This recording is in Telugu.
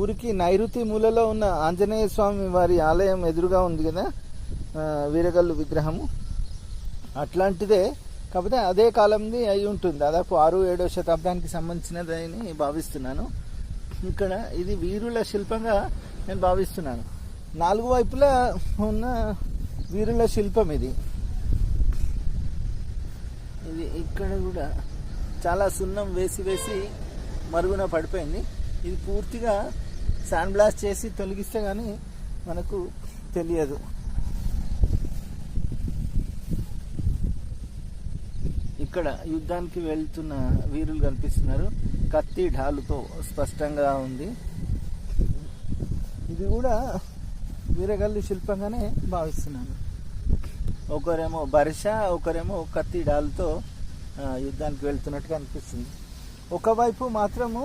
ఊరికి నైరుతి మూలలో ఉన్న ఆంజనేయ స్వామి వారి ఆలయం ఎదురుగా ఉంది కదా వీరగల్లు విగ్రహము, అట్లాంటిదే. కాకపోతే అదే కాలంది అయి ఉంటుంది, దాదాపు 6-7వ శతాబ్దానికి సంబంధించినదని భావిస్తున్నాను. ఇక్కడ ఇది వీరుల శిల్పంగా నేను భావిస్తున్నాను. 4 వైపులా ఉన్న వీరుల శిల్పం ఇది. ఇక్కడ కూడా చాలా సున్నం వేసి మరుగున పడిపోయింది. ఇది పూర్తిగా శాండ్ బ్లాస్ట్ చేసి తొలగిస్తే కానీ మనకు తెలియదు. ఇక్కడ యుద్ధానికి వెళ్తున్న వీరులు కనిపిస్తున్నారు, కత్తి ఢాలుతో స్పష్టంగా ఉంది. ఇది కూడా వీరగల్లు శిల్పంగానే భావిస్తున్నాను. ఒకరేమో బర్ష, ఒకరేమో కత్తి ఢాలుతో యుద్ధానికి వెళ్తున్నట్టుగా అనిపిస్తుంది. ఒకవైపు మాత్రము